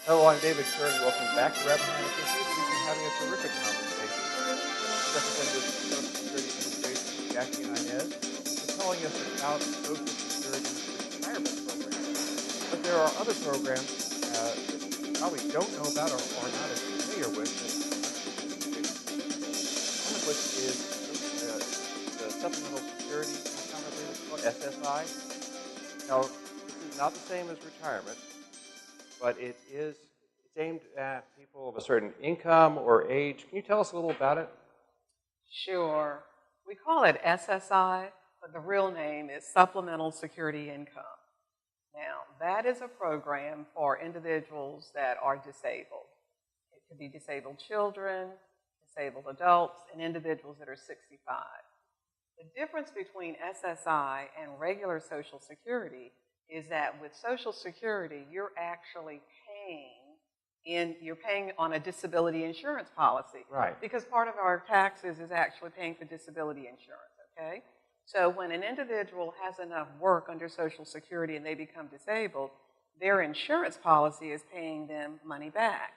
Hello, I'm David Kern. Welcome back to Rappahannock Issues. We've been having a terrific conversation. Representatives of Social Security Administration, Jackie and Inez, are telling us about Social Security retirement programs. But there are other programs that you probably don't know about or are not as familiar with that one of which is the Supplemental Security Income, I believe it's called SSI. Now, this is not the same as retirement, but it's aimed at people of a certain income or age. Can you tell us a little about it? Sure. We call it SSI, but the real name is Supplemental Security Income. Now, that is a program for individuals that are disabled. It could be disabled children, disabled adults, and individuals that are 65. The difference between SSI and regular Social Security is that with Social Security, you're actually you're paying on a disability insurance policy. Right. Because part of our taxes is actually paying for disability insurance, okay? So when an individual has enough work under Social Security and they become disabled, their insurance policy is paying them money back.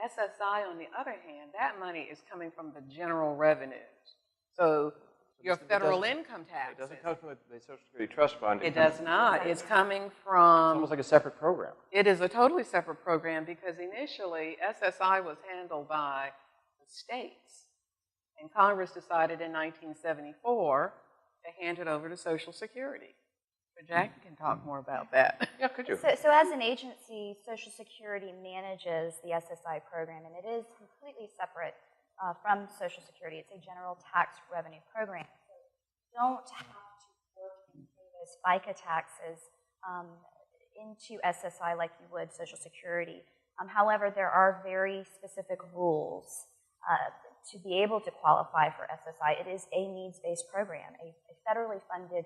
SSI, on the other hand, that money is coming from the general revenues. So your federal income taxes. It doesn't come from the Social Security Trust Fund. It does not. It's coming It's from... almost like a separate program. It is a totally separate program because initially SSI was handled by the states. And Congress decided in 1974 to hand it over to Social Security. So Jackie can talk more about that. Yeah, could you? So as an agency, Social Security manages the SSI program, and it is completely separate from Social Security. It's a general tax revenue program. So you don't have to work and pay those FICA taxes into SSI like you would Social Security. However, there are very specific rules to be able to qualify for SSI. It is a needs-based program, a federally funded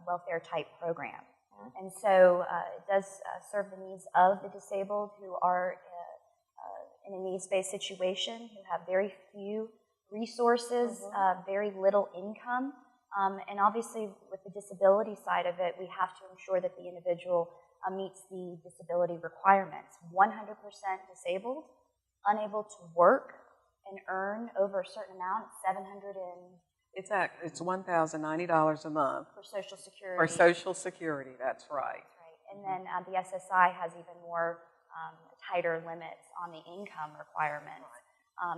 welfare type program. And so it does serve the needs of the disabled who are in a needs-based situation, who have very few resources, very little income. And obviously with the disability side of it, we have to ensure that the individual meets the disability requirements. 100% disabled, unable to work and earn over a certain amount, It's $1,090 a month. for Social Security. For Social Security, that's right. That's right. And then the SSI has even more tighter limits on the income requirements.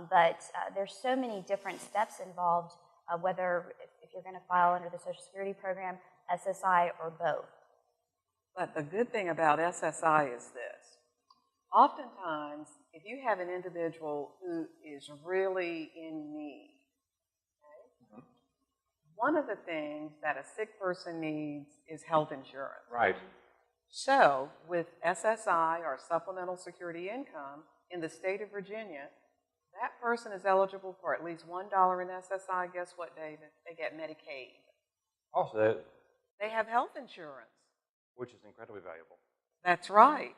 But there's so many different steps involved, whether if you're going to file under the Social Security program, SSI, or both. But the good thing about SSI is this. Oftentimes, if you have an individual who is really in need, okay, one of the things that a sick person needs is health insurance. Right. So, with SSI, or Supplemental Security Income, in the state of Virginia, that person is eligible for at least $1 in SSI. Guess what, David? They get Medicaid. Also, They have health insurance. which is incredibly valuable. That's right.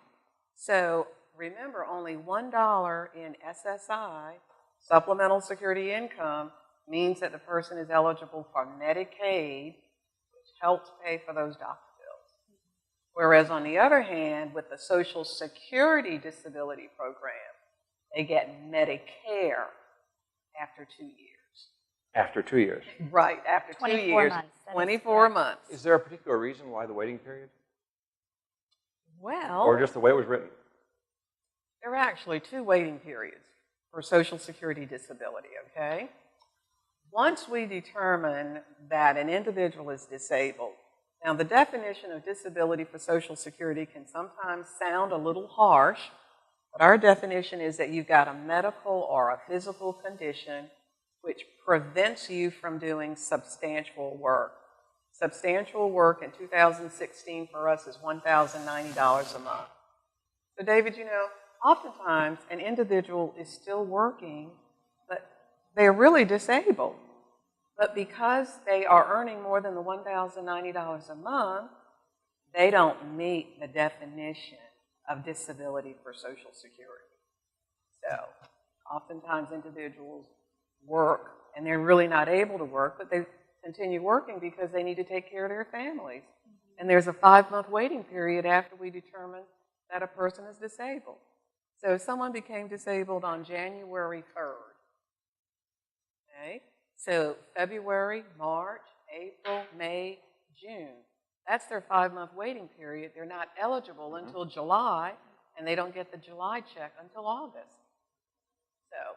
So remember, only $1 in SSI, Supplemental Security Income, means that the person is eligible for Medicaid, which helps pay for those doctor bills. Whereas on the other hand, with the Social Security Disability Program, they get Medicare after 2 years. After 2 years. Right, after 2 24 years. months. That is 24 correct. months. Is there a particular reason why the waiting period? Well, Or just the way it was written? there are actually 2 waiting periods for Social Security disability, okay? Once we determine that an individual is disabled, now the definition of disability for Social Security can sometimes sound a little harsh, but our definition is that you've got a medical or a physical condition which prevents you from doing substantial work. Substantial work in 2016 for us is $1,090 a month. So David, you know, oftentimes an individual is still working, but they're really disabled. But because they are earning more than the $1,090 a month, they don't meet the definition of disability for Social Security. So oftentimes individuals work and they're really not able to work, but they continue working because they need to take care of their families. And there's a 5-month waiting period after we determine that a person is disabled. So if someone became disabled on January 3rd, okay, so February, March, April, May, June, that's their 5-month waiting period. They're not eligible until July, and they don't get the July check until August. So,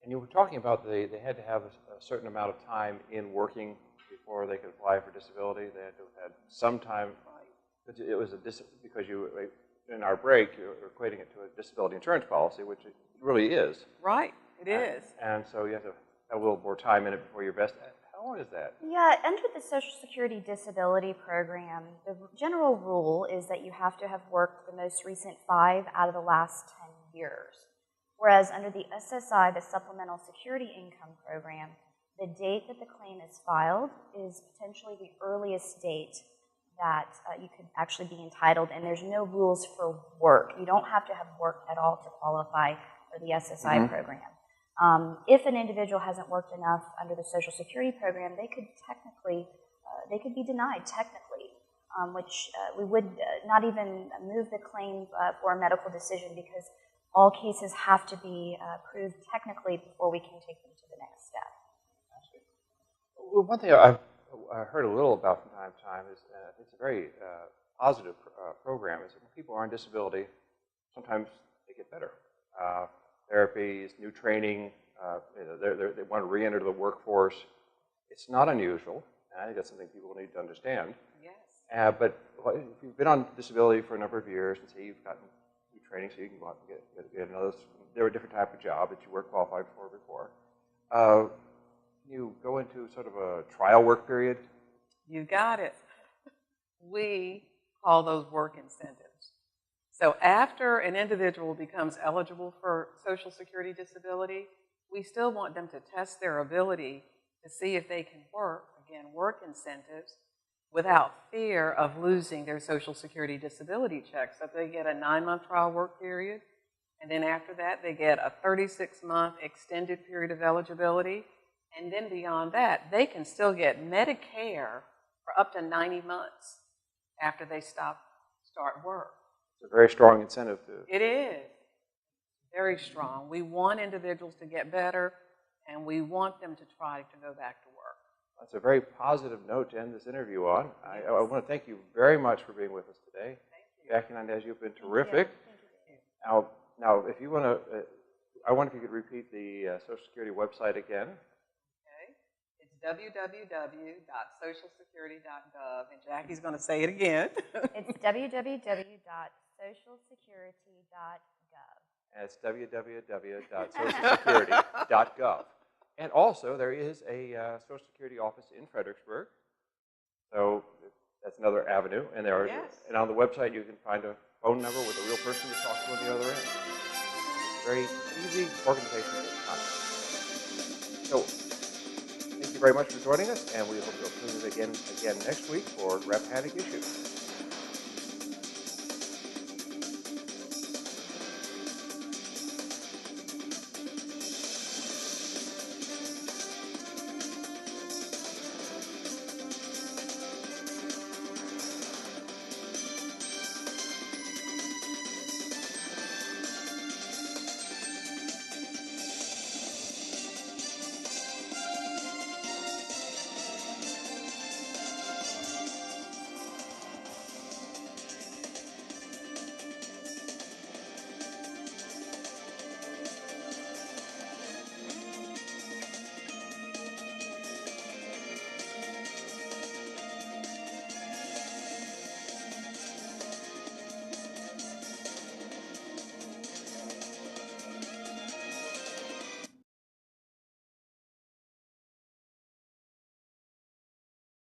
And you were talking about they had to have a certain amount of time in working before they could apply for disability. They had to have had some time. It was because you, in our break, you're equating it to a disability insurance policy, which it really is. right, it is. And so you have to have a little more time in it before you're best. How long is that? Yeah, under the Social Security Disability Program, the general rule is that you have to have worked the most recent 5 out of the last 10 years. Whereas under the SSI, the Supplemental Security Income Program, the date that the claim is filed is potentially the earliest date that you could actually be entitled, and there's no rules for work. You don't have to have worked at all to qualify for the SSI program. If an individual hasn't worked enough under the Social Security program, they could technically, they could be denied technically, which we would not even move the claim for a medical decision because all cases have to be proved technically before we can take them to the next step. Well, one thing I've heard a little about from time to time is it's a very positive program. Is that when people are on disability, sometimes they get better. Therapies, new training, they want to re-enter the workforce. It's not unusual, and I think that's something people need to understand. Yes. But if you've been on disability for a number of years and say you've gotten new training so you can go out and get another, there are a different type of job that you weren't qualified for before. You go into sort of a trial work period. You got it. We call those work incentives. So after an individual becomes eligible for Social Security disability, we still want them to test their ability to see if they can work, again, work incentives, without fear of losing their Social Security disability check. So if they get a 9-month trial work period, and then after that they get a 36-month extended period of eligibility, and then beyond that, they can still get Medicare for up to 90 months after they start work. It's a very strong incentive to. It is very strong. We want individuals to get better, and we want them to try to go back to work. That's a very positive note to end this interview on. I want to thank you very much for being with us today. Thank you. Jackie and Inez, you've been terrific. Now, if you want to, I wonder if you could repeat the Social Security website again. Okay. It's www.socialsecurity.gov, and Jackie's going to say it again. It's www.socialsecurity.gov. And it's www.socialsecurity.gov. And also, there is a Social Security office in Fredericksburg. So that's another avenue. And and on the website, you can find a phone number with a real person to talk to on the other end. It's a very easy organization to contact. So thank you very much for joining us, and we hope you'll tune in again next week for Rappahannock Issues.